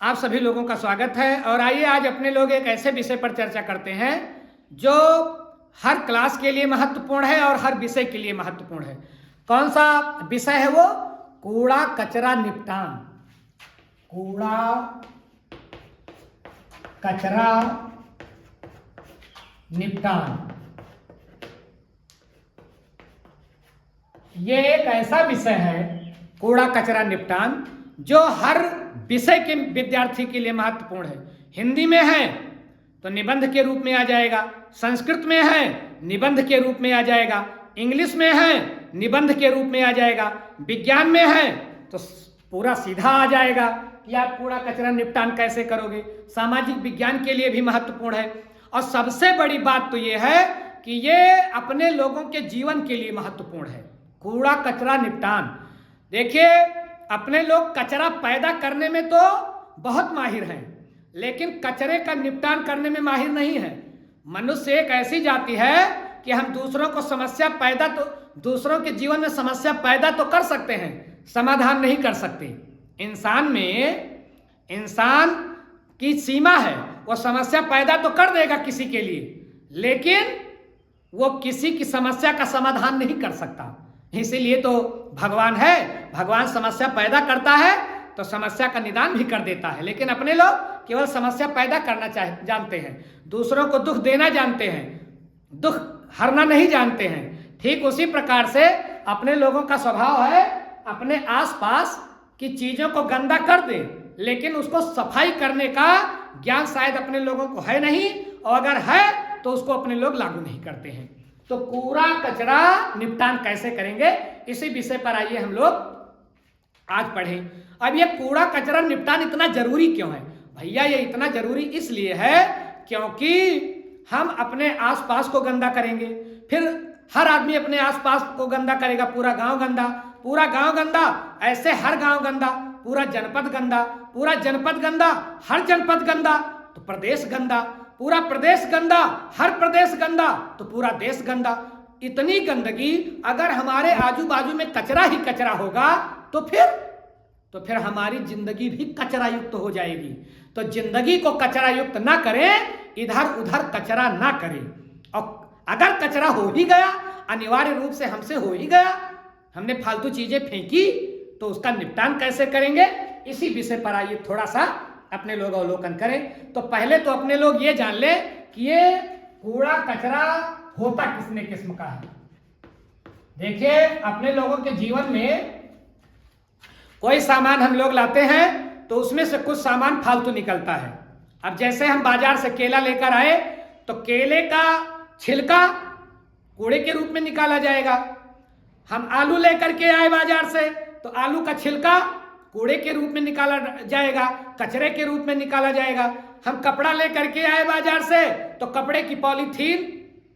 आप सभी लोगों का स्वागत है। और आइए आज अपने लोग एक ऐसे विषय पर चर्चा करते हैं जो हर क्लास के लिए महत्वपूर्ण है और हर विषय के लिए महत्वपूर्ण है। कौन सा विषय है वो? कूड़ा कचरा निपटान। कूड़ा कचरा निपटान ये एक ऐसा विषय है, कूड़ा कचरा निपटान, जो हर विषय के विद्यार्थी के लिए महत्वपूर्ण है। हिंदी में है तो निबंध के रूप में आ जाएगा, संस्कृत में है निबंध के रूप में आ जाएगा, इंग्लिश में है निबंध के रूप में आ जाएगा, विज्ञान में है तो पूरा सीधा आ जाएगा कि आप कूड़ा कचरा निपटान कैसे करोगे। सामाजिक विज्ञान के लिए भी महत्वपूर्ण है। और सबसे बड़ी बात तो ये है कि ये अपने लोगों के जीवन के लिए महत्वपूर्ण है। कूड़ा कचरा निपटान, देखिए अपने लोग कचरा पैदा करने में तो बहुत माहिर हैं, लेकिन कचरे का निपटान करने में माहिर नहीं है। मनुष्य एक ऐसी जाति है कि हम दूसरों के जीवन में समस्या पैदा तो कर सकते हैं, समाधान नहीं कर सकते। इंसान की सीमा है, वो समस्या पैदा तो कर देगा किसी के लिए, लेकिन वो किसी की समस्या का समाधान नहीं कर सकता। इसीलिए तो भगवान है, भगवान समस्या पैदा करता है तो समस्या का निदान भी कर देता है। लेकिन अपने लोग केवल समस्या पैदा करना जानते हैं, दूसरों को दुख देना जानते हैं, दुख हरना नहीं जानते हैं। ठीक उसी प्रकार से अपने लोगों का स्वभाव है अपने आसपास की चीजों को गंदा कर दे, लेकिन उसको सफाई करने का ज्ञान शायद अपने लोगों को है नहीं, और अगर है तो उसको अपने लोग लागू नहीं करते हैं। तो कूड़ा कचरा निपटान कैसे करेंगे, इसी विषय पर आइए हम लोग आज पढ़ें। अब ये कूड़ा कचरा निपटान इतना जरूरी क्यों है? भैया ये इतना जरूरी इसलिए है क्योंकि हम अपने आसपास को गंदा करेंगे, फिर हर आदमी अपने आसपास को गंदा करेगा, पूरा गांव गंदा, ऐसे हर गांव गंदा, पूरा जनपद गंदा, पूरा जनपद गंदा, हर जनपद गंदा तो प्रदेश गंदा, पूरा प्रदेश गंदा, हर प्रदेश गंदा तो पूरा देश गंदा। इतनी गंदगी अगर हमारे आजू बाजू में कचरा ही कचरा होगा तो फिर हमारी जिंदगी भी कचरा युक्त हो जाएगी। तो जिंदगी को कचरा युक्त ना करें, इधर उधर कचरा ना करें। और अगर कचरा हो ही गया, अनिवार्य रूप से हमसे हो ही गया, हमने फालतू चीजें फेंकी, तो उसका निपटान कैसे करेंगे, इसी विषय पर आइए थोड़ा सा अपने लोग अवलोकन करें। तो पहले तो अपने लोग ये जान ले कि ये कूड़ा कचरा होता किसने किस्म का है। देखिए अपने लोगों के जीवन में कोई सामान हम लोग लाते हैं तो उसमें से कुछ सामान फालतू निकलता है। अब जैसे हम बाजार से केला लेकर आए तो केले का छिलका कूड़े के रूप में निकाला जाएगा। हम आलू लेकर के आए बाजार से तो आलू का छिलका कूड़े के रूप में निकाला जाएगा, कचरे के रूप में निकाला जाएगा। हम कपड़ा लेकर के आए बाजार से तो कपड़े की पॉलीथीन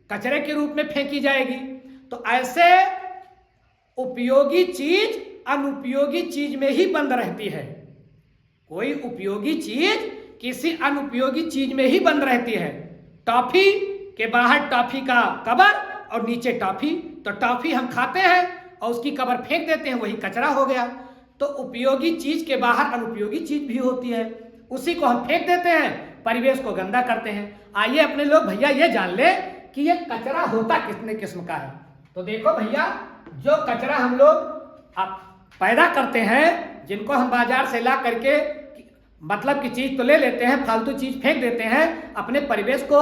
कचरे के रूप में फेंकी जाएगी। तो ऐसे उपयोगी चीज अनुपयोगी चीज में ही बंद रहती है। कोई उपयोगी चीज किसी अनुपयोगी चीज में ही बंद रहती है। टॉफी के बाहर टॉफी का कवर और नीचे टॉफी, तो टॉफी हम खाते हैं और उसकी कवर फेंक देते हैं, वही कचरा हो गया। तो उपयोगी चीज के बाहर अनुपयोगी चीज भी होती है, उसी को हम फेंक देते हैं, परिवेश को गंदा करते हैं। आइए अपने लोग भैया ये जान ले कि ये कचरा होता कितने किस्म का है। तो देखो भैया, जो कचरा हम लोग पैदा करते हैं, जिनको हम बाजार से ला करके मतलब की चीज तो ले लेते हैं, फालतू चीज फेंक देते हैं, अपने परिवेश को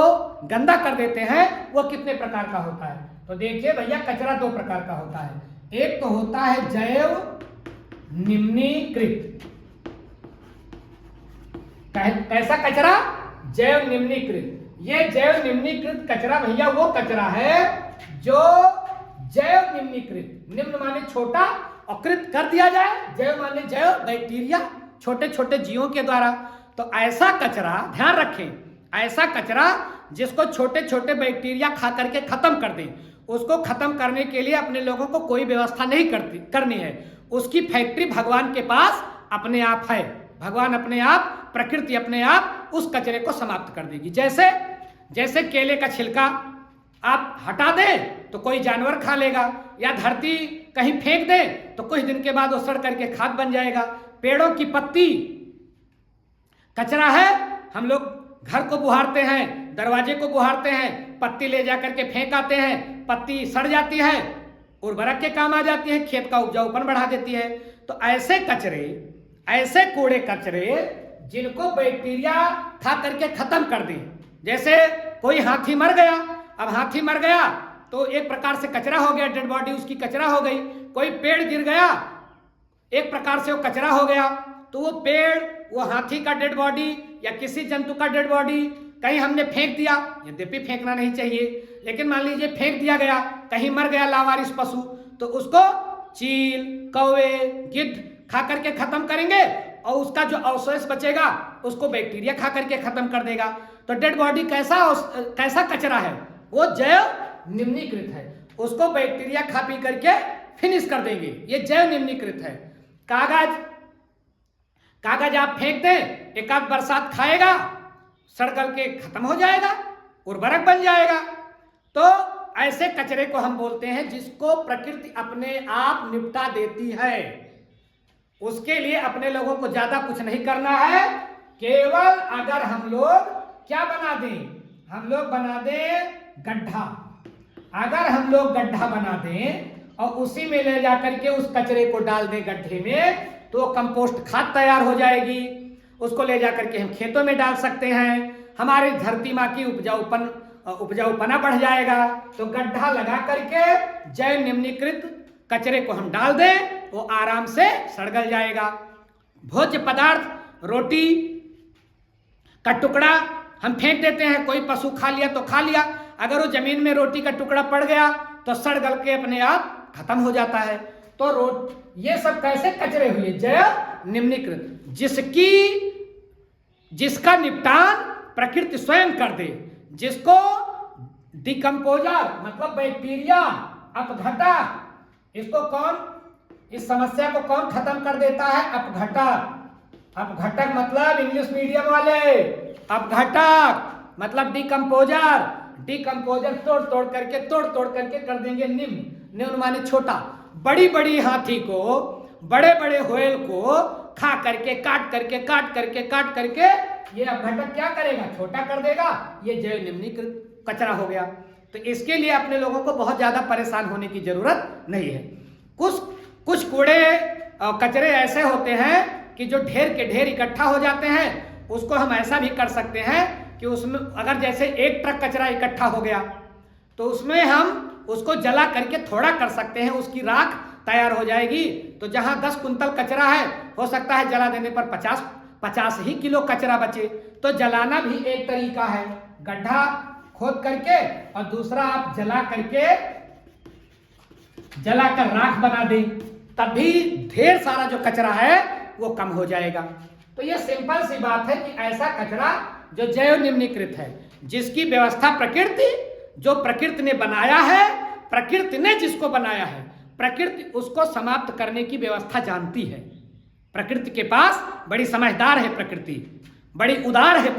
गंदा कर देते हैं, वो कितने प्रकार का होता है। तो देखिए भैया, कचरा दो प्रकार का होता है। एक तो होता है जैव निम्नीकृत। कैसा कचरा? जैव निम्नीकृत। ये जैव निम्नीकृत कचरा भैया वो कचरा है जो जैव निम्नीकृत, निम्न माने छोटा और कृत कर दिया जाए, जैव माने जैव बैक्टीरिया, छोटे छोटे जीवों के द्वारा। तो ऐसा कचरा ध्यान रखें, ऐसा कचरा जिसको छोटे छोटे बैक्टीरिया खा करके खत्म कर दें, उसको खत्म करने के लिए अपने लोगों को कोई व्यवस्था नहीं करनी है। उसकी फैक्ट्री भगवान के पास अपने आप है। भगवान अपने आप, प्रकृति अपने आप उस कचरे को समाप्त कर देगी। जैसे केले का छिलका आप हटा दें तो कोई जानवर खा लेगा, या धरती कहीं फेंक दें तो कुछ दिन के बाद वो सड़ करके खाद बन जाएगा। पेड़ों की पत्ती कचरा है, हम लोग घर को बुहारते हैं, दरवाजे को बुहारते हैं, पत्ती ले जा करके फेंक आते हैं, पत्ती सड़ जाती है, उर्वरक के काम आ जाती है, खेत का उपजाऊपन बढ़ा देती है। तो ऐसे कचरे, ऐसे कूड़े कचरे जिनको बैक्टीरिया खा करके खत्म कर दे, जैसे कोई हाथी मर गया, अब हाथी मर गया तो एक प्रकार से कचरा हो गया, डेड बॉडी उसकी कचरा हो गई। कोई पेड़ गिर गया, एक प्रकार से वो कचरा हो गया। तो वो पेड़, वो हाथी का डेड बॉडी या किसी जंतु का डेड बॉडी कहीं हमने फेंक दिया, यद्यपि फेंकना नहीं चाहिए, लेकिन मान लीजिए फेंक दिया गया, कहीं मर गया लावारिस पशु, तो उसको चील, कौवे, गिद्ध खा करके खत्म करेंगे और उसका जो अवशेष बचेगा उसको बैक्टीरिया खा करके खत्म कर देगा। तो डेड बॉडी कैसा कचरा है, वो जैव निम्नीकृत है, उसको बैक्टीरिया खा पी करके फिनिश कर देंगे, ये जैव निम्नीकृत है। कागज आप फेंक दें, एक आध बरसात खाएगा, सड़गल के खत्म हो जाएगा, उर्वरक बन जाएगा। तो ऐसे कचरे को हम बोलते हैं जिसको प्रकृति अपने आप निपटा देती है। उसके लिए अपने लोगों को ज्यादा कुछ नहीं करना है, केवल अगर हम लोग क्या बना दें, हम लोग बना दें गड्ढा। अगर हम लोग गड्ढा बना दें और उसी में ले जाकर के उस कचरे को डाल दें गड्ढे में, तो कंपोस्ट खाद तैयार हो जाएगी। उसको ले जाकर के हम खेतों में डाल सकते हैं, हमारी धरती माँ की उपजाऊपना बढ़ जाएगा। तो गड्ढा लगा करके जैव निम्नीकृत कचरे को हम डाल दें, वो आराम से सड़गल जाएगा। भोज्य पदार्थ, रोटी का टुकड़ा हम फेंक देते हैं, कोई पशु खा लिया तो खा लिया, अगर वो जमीन में रोटी का टुकड़ा पड़ गया तो सड़गल के अपने आप खत्म हो जाता है। तो ये सब कैसे कचरे हुए, जैव निम्नीकृत, जिसका निपटान प्रकृति स्वयं कर दे, जिसको डिकम्पोजर मतलब बैक्टीरिया, अपघटक, इसको कौन, इस समस्या को कौन खत्म कर देता है, अपघटक। अपघटक मतलब इंग्लिश मीडियम वाले, अपघटक मतलब डिकम्पोजर। डिकम्पोजर तोड़ तोड़ करके कर देंगे निम्न। निम्न माने छोटा। बड़ी बड़ी हाथी को, बड़े बड़े व्हेल को खा करके काट करके ये अपघटक क्या करेगा, छोटा कर देगा। ये जैव निम्नीकृत कचरा हो गया। तो इसके लिए अपने लोगों को बहुत ज्यादा परेशान होने की जरूरत नहीं है। कुछ कूड़े कचरे ऐसे होते हैं कि जो ढेर के ढेर इकट्ठा हो जाते हैं, उसको हम ऐसा भी कर सकते हैं कि उसमें अगर जैसे एक ट्रक कचरा इकट्ठा हो गया तो उसमें हम उसको जला करके थोड़ा कर सकते हैं, उसकी राख तैयार हो जाएगी। तो जहां 10 कुंतल कचरा है, हो सकता है जला देने पर 50 ही किलो कचरा बचे। तो जलाना भी एक तरीका है, गड्ढा खोद करके और दूसरा आप जलाकर राख बना दें, तब भी ढेर सारा जो कचरा है वो कम हो जाएगा। तो ये सिंपल सी बात है कि ऐसा कचरा जो जैव निम्नीकृत है, जिसकी व्यवस्था प्रकृति ने बनाया है, प्रकृति ने जिसको बनाया है, प्रकृति उसको समाप्त करने की व्यवस्था जानती है। प्रकृति के पास बड़ी समझदार है, प्रकृति बड़ी उदार है।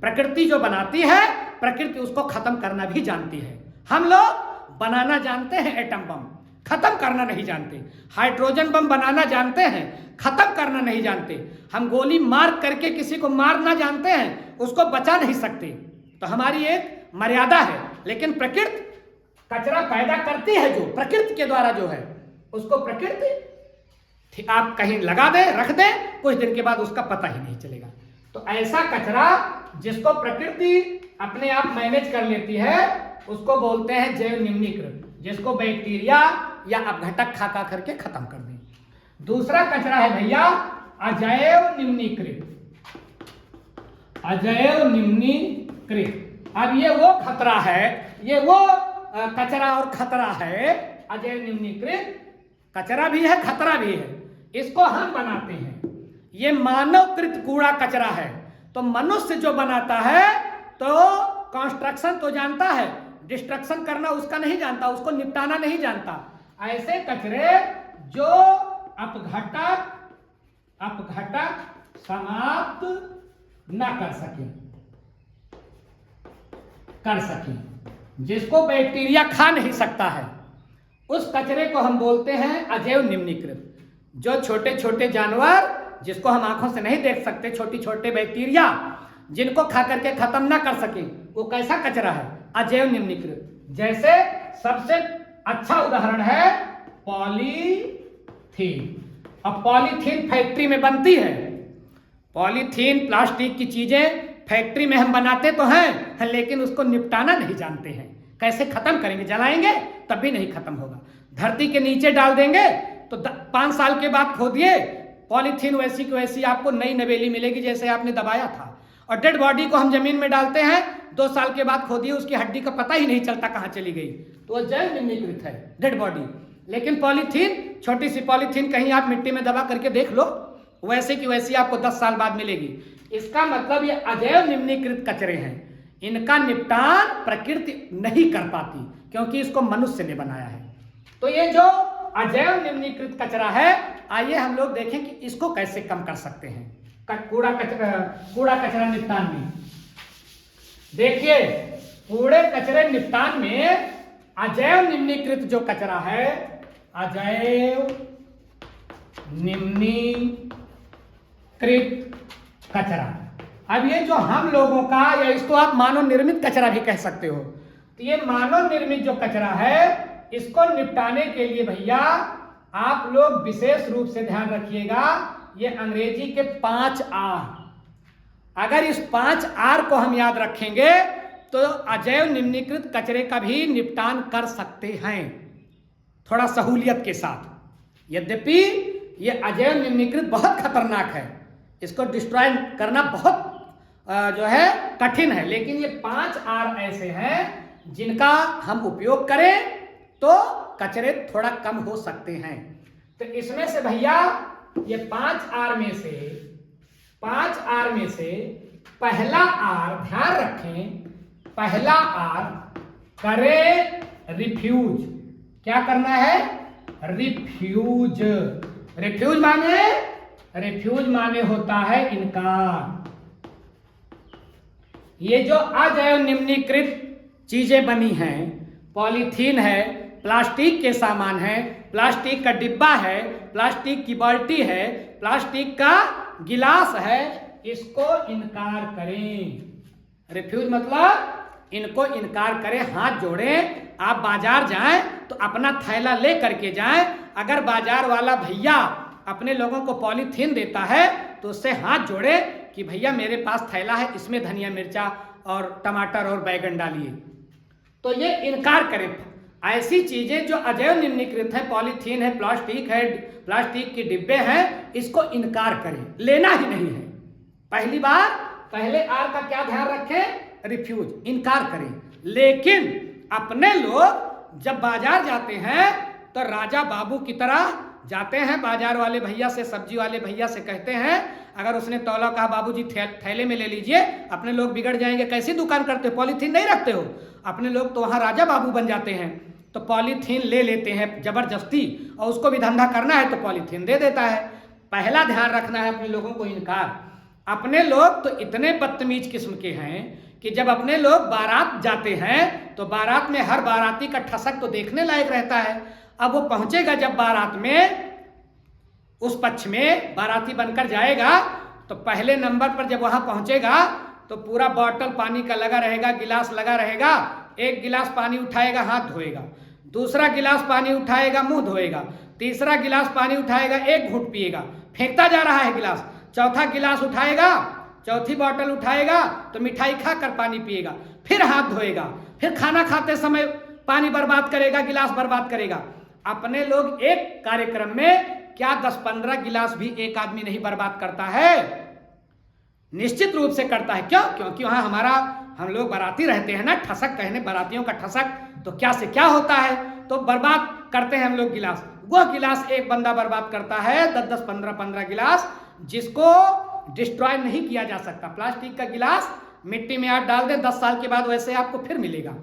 प्रकृति जो बनाती है, प्रकृति उसको खत्म करना भी जानती है। हम लोग बनाना जानते हैं एटम बम, खत्म करना नहीं जानते। हाइड्रोजन बम बनाना जानते हैं, खत्म करना नहीं जानते। हम गोली मार करके किसी को मारना जानते हैं, उसको बचा नहीं सकते। तो हमारी एक मर्यादा है। लेकिन प्रकृति कचरा पैदा करती है, जो प्रकृति के द्वारा जो है, उसको प्रकृति आप कहीं लगा दे, रख दे, कुछ दिन के बाद उसका पता ही नहीं चलेगा। तो ऐसा कचरा जिसको प्रकृति अपने आप मैनेज कर लेती है, उसको बोलते हैं जैव निम्नीकृत, जिसको बैक्टीरिया या अपघटक खा करके खत्म कर दें। दूसरा कचरा है भैया अजैव निम्नीकृत। अजैव निम्नीकृत, अब ये वो खतरा है, ये वो कचरा और खतरा है। अजैव निम्नीकृत कचरा भी है, खतरा भी है। इसको हम बनाते हैं। ये मानवकृत कूड़ा कचरा है। तो मनुष्य जो बनाता है, तो कंस्ट्रक्शन तो जानता है, डिस्ट्रक्शन करना उसका नहीं जानता, उसको निपटाना नहीं जानता। ऐसे कचरे जो अपघटक समाप्त न कर सके, जिसको बैक्टीरिया खा नहीं सकता है, उस कचरे को हम बोलते हैं अजैव निम्नीकृत। जो छोटे छोटे जानवर जिसको हम आंखों से नहीं देख सकते, छोटी छोटे बैक्टीरिया जिनको खा करके खत्म ना कर सके, वो कैसा कचरा है? अजैव निम्नीकृत। जैसे सबसे अच्छा उदाहरण है पॉलीथीन। अब पॉलीथीन फैक्ट्री में बनती है, पॉलीथीन प्लास्टिक की चीजें फैक्ट्री में हम बनाते तो हैं, लेकिन उसको निपटाना नहीं जानते हैं। कैसे खत्म करेंगे? जलाएंगे तब भी नहीं खत्म होगा। धरती के नीचे डाल देंगे तो 5 साल के बाद खोदिए, पॉलीथीन वैसी की वैसी आपको नई नवेली मिलेगी जैसे आपने दबाया था। और डेड बॉडी को हम जमीन में डालते हैं, 2 साल के बाद खोदिए उसकी हड्डी का पता ही नहीं चलता कहाँ चली गई, तो वह जैव निम्नीकृत है डेड बॉडी। लेकिन पॉलीथीन, छोटी सी पॉलीथीन कहीं आप मिट्टी में दबा करके देख लो, वैसे की वैसी आपको 10 साल बाद मिलेगी। इसका मतलब ये अजैव निम्नीकृत कचरे हैं, इनका निपटान प्रकृति नहीं कर पाती क्योंकि इसको मनुष्य ने बनाया है। तो ये जो अजैव निम्नीकृत कचरा है, आइए हम लोग देखें कि इसको कैसे कम कर सकते हैं। कूड़ा कचरा निपटान में देखिए, कूड़े कचरे निपटान में अजैव निम्नीकृत जो कचरा है, अजैव निम्नीकृत कचरा, अब ये जो हम लोगों का, या इसको आप मानव निर्मित कचरा भी कह सकते हो, तो ये मानव निर्मित जो कचरा है, इसको निपटाने के लिए भैया आप लोग विशेष रूप से ध्यान रखिएगा, ये अंग्रेजी के 5 आर, अगर इस 5 आर को हम याद रखेंगे तो अजैव निम्नीकृत कचरे का भी निपटान कर सकते हैं थोड़ा सहूलियत के साथ। यद्यपि ये अजैव निम्नीकृत बहुत खतरनाक है, इसको डिस्ट्रॉय करना बहुत जो है कठिन है, लेकिन ये 5 आर ऐसे हैं जिनका हम उपयोग करें तो कचरे थोड़ा कम हो सकते हैं। तो इसमें से भैया ये 5 आर में से पहला आर, ध्यान रखें, पहला आर करें रिफ्यूज। क्या करना है? रिफ्यूज। रिफ्यूज माने होता है इनकार। ये जो अजैव निम्नीकृत चीजें बनी हैं, पॉलीथीन है, प्लास्टिक के सामान है, प्लास्टिक का डिब्बा है, प्लास्टिक की बाल्टी है, प्लास्टिक का गिलास है, इसको इनकार करें। रिफ्यूज मतलब इनको इनकार करें, हाथ जोड़ें। आप बाजार जाएं तो अपना थैला ले करके जाएं। अगर बाजार वाला भैया अपने लोगों को पॉलीथीन देता है तो उससे हाथ जोड़े कि भैया मेरे पास थैला है, इसमें धनिया मिर्चा और टमाटर और बैगन डालिए। तो ये इनकार करें। ऐसी चीजें जो अजैव निम्नीकृत है, पॉलीथीन है, प्लास्टिक है, प्लास्टिक के डिब्बे हैं, इसको इनकार करें, लेना ही नहीं है। पहली बार पहले आर का क्या ध्यान रखें? रिफ्यूज, इनकार करें। लेकिन अपने लोग जब बाजार जाते हैं तो राजा बाबू की तरह जाते हैं, बाजार वाले भैया से, सब्जी वाले भैया से कहते हैं, अगर उसने तौला कहा बाबूजी थैले में ले लीजिए, अपने लोग बिगड़ जाएंगे। कैसी दुकान करते हो? पॉलीथीन नहीं रखते हो? अपने लोग तो वहाँ राजा बाबू बन जाते हैं, तो पॉलीथीन ले लेते हैं जबरदस्ती, और उसको भी धंधा करना है तो पॉलीथीन दे देता है। पहला ध्यान रखना है अपने लोगों को इनकार। अपने लोग तो इतने बदतमीज किस्म के हैं कि जब अपने लोग बारात जाते हैं तो बारात में हर बाराती का ठसक तो देखने लायक रहता है। अब वो पहुंचेगा जब बारात में, उस पक्ष में बाराती बनकर जाएगा, तो पहले नंबर पर जब वहां पहुंचेगा तो पूरा बॉटल पानी का लगा रहेगा, गिलास लगा रहेगा। एक गिलास पानी उठाएगा, हाथ धोएगा, दूसरा गिलास पानी उठाएगा, मुंह धोएगा, तीसरा गिलास पानी उठाएगा, एक घूंट पिएगा, फेंकता जा रहा है गिलास, चौथा गिलास उठाएगा, चौथी बोतल उठाएगा तो मिठाई खाकर पानी पिएगा, फिर हाथ धोएगा, फिर खाना खाते समय पानी बर्बाद करेगा, गिलास बर्बाद करेगा। अपने लोग एक कार्यक्रम में क्या 10-15 गिलास भी एक आदमी नहीं बर्बाद करता है? निश्चित रूप से करता है। क्यों? क्योंकि वहां हम लोग बाराती रहते हैं ना, ठसक कहने बारातियों का ठसक, तो क्या से क्या होता है, तो बर्बाद करते हैं हम लोग गिलास। वो गिलास एक बंदा बर्बाद करता है, 10-10, 15-15 गिलास, जिसको डिस्ट्रॉय नहीं किया जा सकता। प्लास्टिक का गिलास मिट्टी में आप डाल दें, 10 साल के बाद वैसे आपको फिर मिलेगा।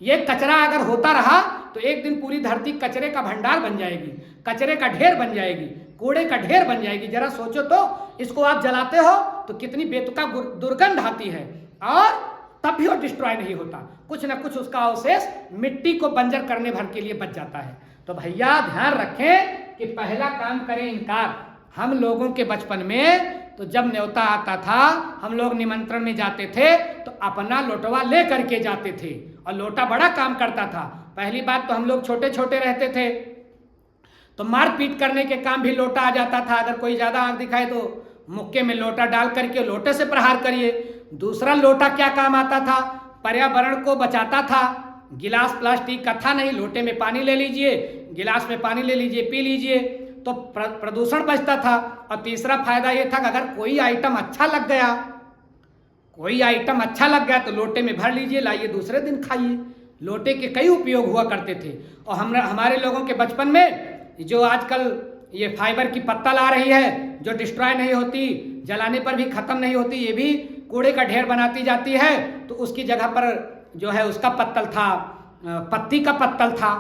ये कचरा अगर होता रहा तो एक दिन पूरी धरती कचरे का भंडार बन जाएगी, कचरे का ढेर बन जाएगी, कूड़े का ढेर बन जाएगी। जरा सोचो तो, इसको आप जलाते हो तो कितनी बेतुका दुर्गंध आती है, और तब भी वो डिस्ट्रॉय नहीं होता, कुछ ना कुछ उसका अवशेष मिट्टी को बंजर करने भर के लिए बच जाता है। तो भैया ध्यान रखें, कि पहला काम करें इनकार। हम लोगों के बचपन में तो जब न्योता आता था, हम लोग निमंत्रण में जाते थे तो अपना लोटवा ले करके जाते थे, और लोटा बड़ा काम करता था। पहली बात तो हम लोग छोटे छोटे रहते थे तो मारपीट करने के काम भी लोटा आ जाता था। अगर कोई ज्यादा आंख दिखाए तो मुक्के में लोटा डाल करके लोटे से प्रहार करिए। दूसरा, लोटा क्या काम आता था? पर्यावरण को बचाता था। गिलास प्लास्टिक का था नहीं, लोटे में पानी ले लीजिए, गिलास में पानी ले लीजिए, पी लीजिए, तो प्रदूषण बचता था। और तीसरा फायदा ये था कि अगर कोई आइटम अच्छा लग गया, तो लोटे में भर लीजिए, लाइए दूसरे दिन खाइए। लोटे के कई उपयोग हुआ करते थे। और हमारे लोगों के बचपन में जो आजकल ये फाइबर की पत्तल आ रही है, जो डिस्ट्रॉय नहीं होती, जलाने पर भी खत्म नहीं होती, ये भी कूड़े का ढेर बनाती जाती है, तो उसकी जगह पर जो है उसका पत्तल था, पत्ती का पत्तल था,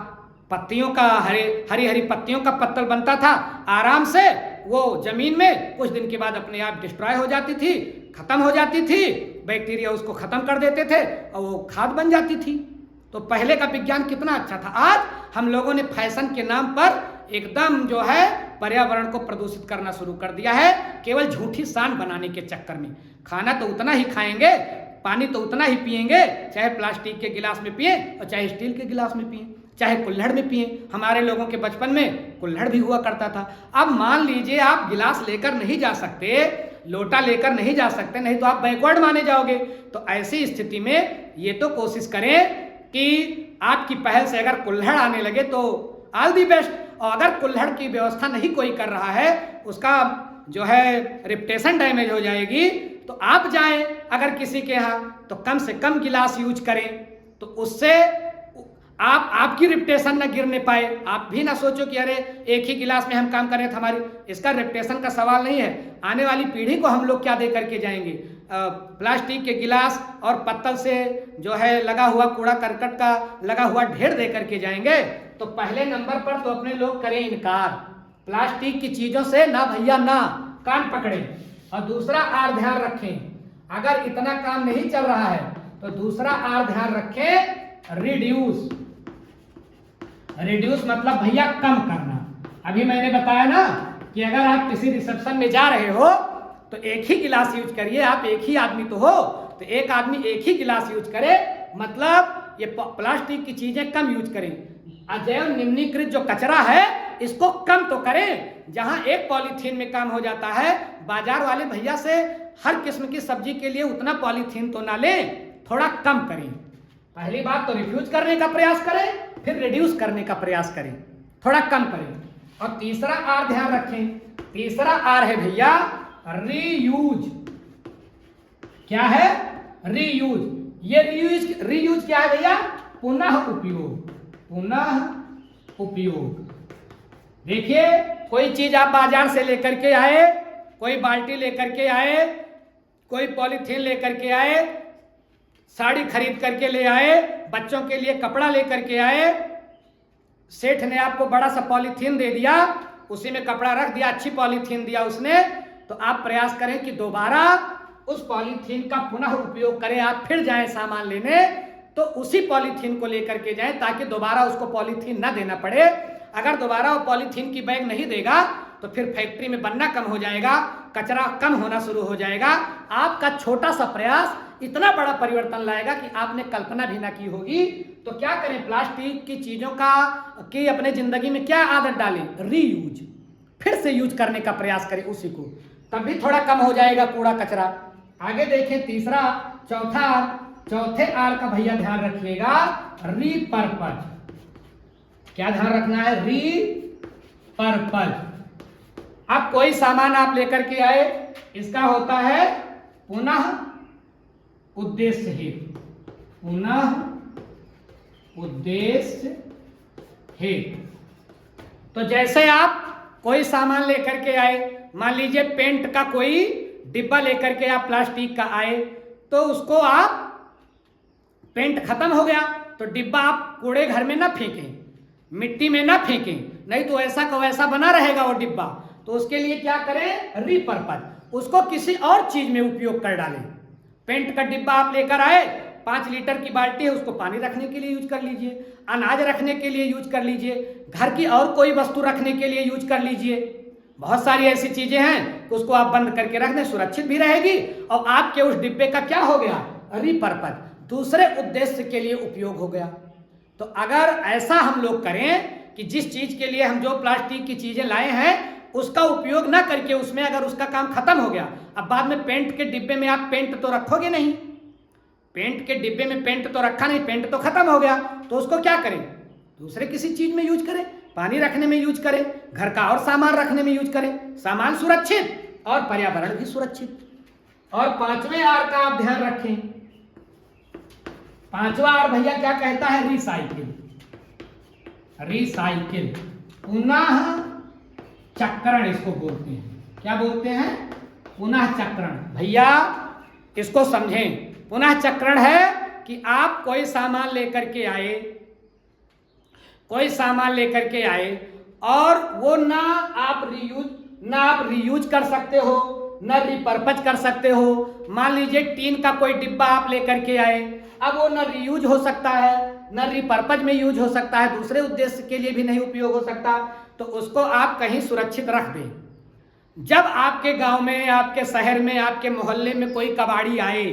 पत्तियों का हरी हरी पत्तियों का पत्तल बनता था। आराम से वो जमीन में कुछ दिन के बाद अपने आप डिस्ट्रॉय हो जाती थी, खत्म हो जाती थी, बैक्टीरिया उसको खत्म कर देते थे और वो खाद बन जाती थी। तो पहले का विज्ञान कितना अच्छा था। आज हम लोगों ने फैशन के नाम पर एकदम जो है पर्यावरण को प्रदूषित करना शुरू कर दिया है, केवल झूठी शान बनाने के चक्कर में। खाना तो उतना ही खाएंगे, पानी तो उतना ही पिएंगे, चाहे प्लास्टिक के गिलास में पिए और चाहे स्टील के गिलास में पिए, चाहे कुल्हड़ में पिए। हमारे लोगों के बचपन में कुल्हड़ भी हुआ करता था। अब मान लीजिए आप गिलास लेकर नहीं जा सकते, लोटा लेकर नहीं जा सकते, नहीं तो आप बैकवर्ड माने जाओगे। तो ऐसी स्थिति में ये तो कोशिश करें कि आपकी पहल से अगर कुल्हड़ आने लगे तो ऑल दी बेस्ट। और अगर कुल्हड़ की व्यवस्था नहीं कोई कर रहा है, उसका जो है रेपुटेशन डैमेज हो जाएगी, तो आप जाएं अगर किसी के यहाँ, तो कम से कम गिलास यूज करें, तो उससे आपकी रेपुटेशन ना गिरने पाए। आप भी ना सोचो कि अरे एक ही गिलास में हम काम कर रहे थे, हमारी इसका रेपुटेशन का सवाल नहीं है। आने वाली पीढ़ी को हम लोग क्या दे करके जाएंगे? प्लास्टिक के गिलास और पत्तल से जो है लगा हुआ कूड़ा करकट का लगा हुआ ढेर दे करके जाएंगे। तो पहले नंबर पर तो अपने लोग करें इनकार, प्लास्टिक की चीजों से ना भैया ना, कान पकड़े। और दूसरा आर ध्यान रखें, अगर इतना काम नहीं चल रहा है तो दूसरा आर ध्यान रखें, रिड्यूस। रिड्यूस मतलब भैया कम करना। अभी मैंने बताया ना कि अगर आप किसी रिसेप्शन में जा रहे हो तो एक ही गिलास यूज करिए। आप एक ही आदमी तो हो, तो एक आदमी एक ही गिलास यूज करे, मतलब ये प्लास्टिक की चीजें कम यूज करें। अजैव निम्नीकृत जो कचरा है इसको कम तो करें। जहां एक पॉलीथीन में काम हो जाता है, बाजार वाले भैया से हर किस्म की सब्जी के लिए उतना पॉलीथीन तो ना लें, थोड़ा कम करें। पहली बात तो रिफ्यूज करने का प्रयास करें, फिर रिड्यूस करने का प्रयास करें, थोड़ा कम करें। और तीसरा आर ध्यान रखें, तीसरा आर है भैया रीयूज। क्या है? रीयूज। ये रीयूज क्या है भैया? पुनः उपयोग, पुनः उपयोग। देखिए, कोई चीज आप बाजार से लेकर के आए, कोई बाल्टी लेकर के आए, कोई पॉलीथीन लेकर के आए, साड़ी खरीद करके ले आए, बच्चों के लिए कपड़ा लेकर के आए, सेठ ने आपको बड़ा सा पॉलीथीन दे दिया, उसी में कपड़ा रख दिया, अच्छी पॉलीथीन दिया उसने, तो आप प्रयास करें कि दोबारा उस पॉलीथीन का पुनः उपयोग करें। आप फिर जाएं सामान लेने तो उसी पॉलीथीन को लेकर के जाएं, ताकि दोबारा उसको पॉलीथीन ना देना पड़े। अगर दोबारा वो पॉलीथीन की बैग नहीं देगा तो फिर फैक्ट्री में बनना कम हो जाएगा, कचरा कम होना शुरू हो जाएगा। आपका छोटा सा प्रयास इतना बड़ा परिवर्तन लाएगा कि आपने कल्पना भी ना की होगी। तो क्या करें? प्लास्टिक की चीजों की अपने जिंदगी में क्या आदत डालें? रीयूज, फिर से यूज करने का प्रयास करें उसी को, तब भी थोड़ा कम हो जाएगा कूड़ा कचरा। आगे देखें, तीसरा चौथे आर का भैया ध्यान रखिएगा, रीपर्पज। क्या ध्यान रखना है? रीपर्पज। अब कोई सामान आप लेकर के आए, इसका होता है पुनः उद्देश्य हेतु, पुनः उद्देश्य हेतु। तो जैसे आप कोई सामान लेकर के आए, मान लीजिए पेंट का कोई डिब्बा लेकर के आप प्लास्टिक का आए, तो उसको आप पेंट खत्म हो गया तो डिब्बा आप कूड़े घर में ना फेंकें, मिट्टी में ना फेंकें, नहीं तो ऐसा का वैसा बना रहेगा वो डिब्बा। तो उसके लिए क्या करें? रीपर्पज, उसको किसी और चीज में उपयोग कर डालें। पेंट का डिब्बा आप लेकर आए, 5 लीटर की बाल्टी है, उसको पानी रखने के लिए यूज कर लीजिए, अनाज रखने के लिए यूज कर लीजिए, घर की और कोई वस्तु रखने के लिए यूज कर लीजिए। बहुत सारी ऐसी चीजें हैं कि उसको आप बंद करके रख दें, सुरक्षित भी रहेगी और आपके उस डिब्बे का क्या हो गया, रिपर्पज, दूसरे उद्देश्य के लिए उपयोग हो गया। तो अगर ऐसा हम लोग करें कि जिस चीज के लिए हम जो प्लास्टिक की चीजें लाए हैं उसका उपयोग ना करके उसमें अगर उसका काम खत्म हो गया, अब बाद में पेंट के डिब्बे में आप पेंट तो रखोगे नहीं, पेंट के डिब्बे में पेंट तो रखा नहीं, पेंट तो खत्म हो गया, तो उसको क्या करें, दूसरे किसी चीज में यूज करें, पानी रखने में यूज करें, घर का और सामान रखने में यूज करें, सामान सुरक्षित और पर्यावरण भी सुरक्षित। और 5वें आर का आप ध्यान रखें, 5वां आर भैया क्या कहता है, रिसाइकिल, रिसाइकिल, पुनः चक्रण इसको बोलते हैं। क्या बोलते हैं, पुनः चक्रण। भैया इसको समझें, पुनः चक्रण है कि आप कोई सामान लेकर के आए, कोई सामान लेकर के आए और वो ना आप रीयूज कर सकते हो, ना रिपर्पज कर सकते हो। मान लीजिए टीन का कोई डिब्बा आप लेकर के आए, अब वो ना रीयूज हो सकता है, ना रिपर्पज में यूज हो सकता है, दूसरे उद्देश्य के लिए भी नहीं उपयोग हो सकता, तो उसको आप कहीं सुरक्षित रख दें। जब आपके गांव में, आपके शहर में, आपके मोहल्ले में कोई कबाड़ी आए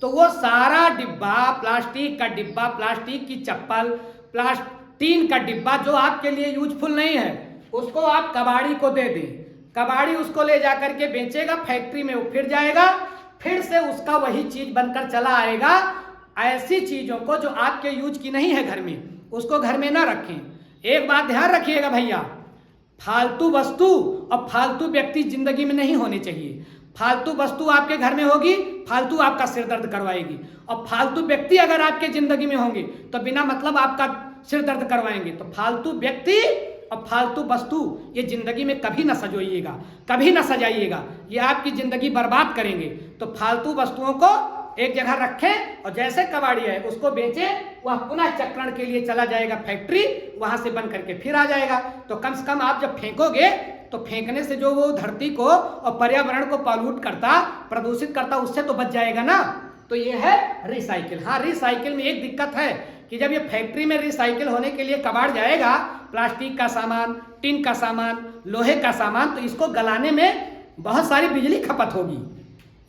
तो वो सारा डिब्बा, प्लास्टिक का डिब्बा, प्लास्टिक की चप्पल, टीन का डिब्बा जो आपके लिए यूजफुल नहीं है उसको आप कबाड़ी को दे दें। कबाड़ी उसको ले जाकर के बेचेगा, फैक्ट्री में वो फिर जाएगा, फिर से उसका वही चीज बनकर चला आएगा। ऐसी चीजों को जो आपके यूज की नहीं है घर में, उसको घर में ना रखें। एक बात ध्यान रखिएगा भैया, फालतू वस्तु और फालतू व्यक्ति जिंदगी में नहीं होने चाहिए। फालतू वस्तु आपके घर में होगी, फालतू आपका सिर दर्द करवाएगी, और फालतू व्यक्ति अगर आपके जिंदगी में होंगे तो बिना मतलब आपका सिर दर्द करवाएंगे। तो फालतू व्यक्ति और फालतू वस्तु ये जिंदगी में कभी ना सजोइएगा, कभी ना सजाइएगा, ये आपकी जिंदगी बर्बाद करेंगे। तो फालतू वस्तुओं को एक जगह रखें और जैसे कबाड़ी है उसको बेचें, वह पुनः चक्रण के लिए चला जाएगा फैक्ट्री, वहां से बन करके फिर आ जाएगा। तो कम से कम आप जब फेंकोगे तो फेंकने से जो वो धरती को और पर्यावरण को पॉल्यूट करता, प्रदूषित करता, उससे तो बच जाएगा ना। तो ये है रिसाइकिल। हाँ, रिसाइकिल में एक दिक्कत है कि जब ये फैक्ट्री में रिसाइकिल होने के लिए कबाड़ जाएगा, प्लास्टिक का सामान, टिन का सामान, लोहे का सामान, तो इसको गलाने में बहुत सारी बिजली खपत होगी,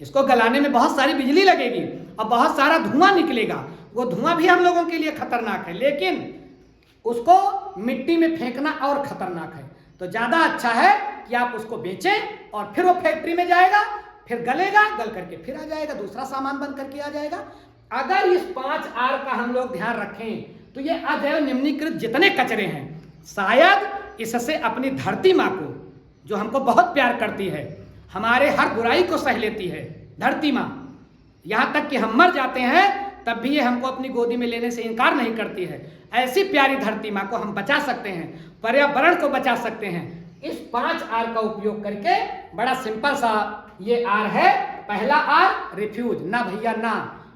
इसको गलाने में बहुत सारी बिजली लगेगी और बहुत सारा धुआं निकलेगा। वो धुआं भी हम लोगों के लिए खतरनाक है, लेकिन उसको मिट्टी में फेंकना और खतरनाक है। तो ज्यादा अच्छा है कि आप उसको बेचें और फिर वो फैक्ट्री में जाएगा, फिर गलेगा, गल करके फिर आ जाएगा, दूसरा सामान बन करके आ जाएगा। अगर इस 5 आर का हम लोग ध्यान रखें तो ये अजैव निम्नीकृत जितने कचरे हैं, शायद इससे अपनी धरती माँ को, जो हमको बहुत प्यार करती है, हमारे हर बुराई को सह लेती है धरती माँ, यहाँ तक कि हम मर जाते हैं तब भी ये हमको अपनी गोदी में लेने से इनकार नहीं करती है। ऐसी प्यारी धरती माँ को हम बचा सकते हैं, पर्यावरण को बचा सकते हैं इस 5 आर का उपयोग करके। बड़ा सिंपल सा ये आर है। पहला आर रिफ्यूज, ना भैया ना।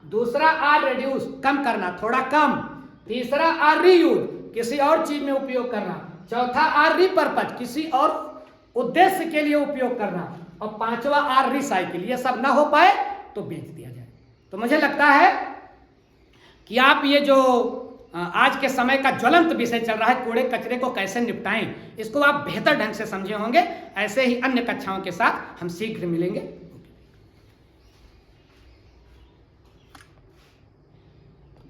दूसरा आर रिड्यूस, कम करना, थोड़ा कम। तीसरा आर रीयूज, किसी और चीज में उपयोग करना। चौथा आर रिपर्पज, किसी और उद्देश्य के लिए उपयोग करना। और 5वां आर रिसाइकिल। ये सब ना हो पाए तो बेच दिया जाए। तो मुझे लगता है कि आप ये जो आज के समय का ज्वलंत विषय चल रहा है, कूड़े कचरे को कैसे निपटाएं, इसको आप बेहतर ढंग से समझे होंगे। ऐसे ही अन्य कक्षाओं के साथ हम शीघ्र मिलेंगे।